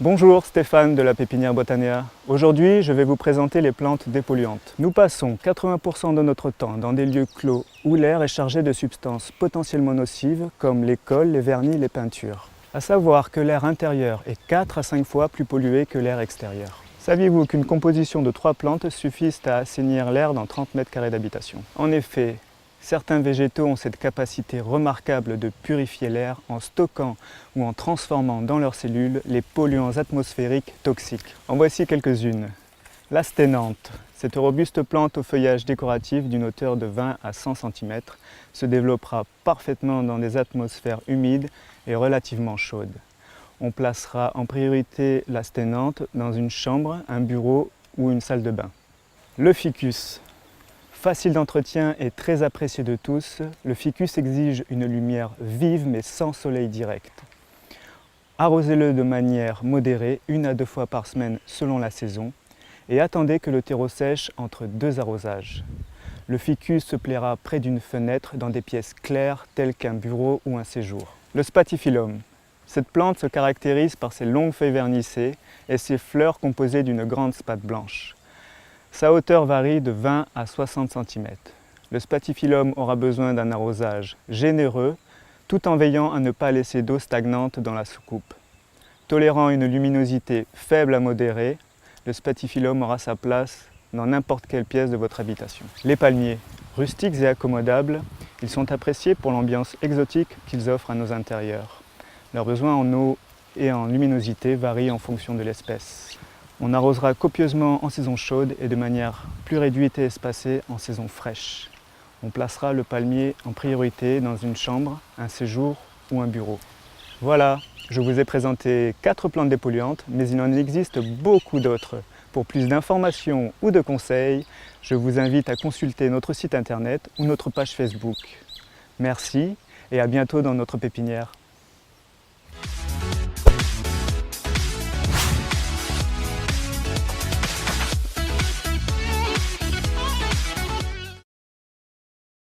Bonjour, Stéphane de la pépinière Botanea. Aujourd'hui, je vais vous présenter les plantes dépolluantes. Nous passons 80% de notre temps dans des lieux clos où l'air est chargé de substances potentiellement nocives comme les colles, les vernis, les peintures. À savoir que l'air intérieur est 4 à 5 fois plus pollué que l'air extérieur. Saviez-vous qu'une composition de 3 plantes suffit à assainir l'air dans 30 mètres carrés d'habitation? En effet, certains végétaux ont cette capacité remarquable de purifier l'air en stockant ou en transformant dans leurs cellules les polluants atmosphériques toxiques. En voici quelques-unes. L'asténanthe, cette robuste plante au feuillage décoratif d'une hauteur de 20 à 100 cm, se développera parfaitement dans des atmosphères humides et relativement chaudes. On placera en priorité l'asténanthe dans une chambre, un bureau ou une salle de bain. Le ficus. Facile d'entretien et très apprécié de tous, le ficus exige une lumière vive mais sans soleil direct. Arrosez-le de manière modérée, 1 à 2 fois par semaine selon la saison, et attendez que le terreau sèche entre 2 arrosages. Le ficus se plaira près d'une fenêtre dans des pièces claires telles qu'un bureau ou un séjour. Le spathiphyllum. Cette plante se caractérise par ses longues feuilles vernissées et ses fleurs composées d'une grande spathe blanche. Sa hauteur varie de 20 à 60 cm. Le spathiphyllum aura besoin d'un arrosage généreux tout en veillant à ne pas laisser d'eau stagnante dans la soucoupe. Tolérant une luminosité faible à modérée, le spathiphyllum aura sa place dans n'importe quelle pièce de votre habitation. Les palmiers, rustiques et accommodables, ils sont appréciés pour l'ambiance exotique qu'ils offrent à nos intérieurs. Leurs besoins en eau et en luminosité varient en fonction de l'espèce. On arrosera copieusement en saison chaude et de manière plus réduite et espacée en saison fraîche. On placera le palmier en priorité dans une chambre, un séjour ou un bureau. Voilà, je vous ai présenté 4 plantes dépolluantes, mais il en existe beaucoup d'autres. Pour plus d'informations ou de conseils, je vous invite à consulter notre site internet ou notre page Facebook. Merci et à bientôt dans notre pépinière.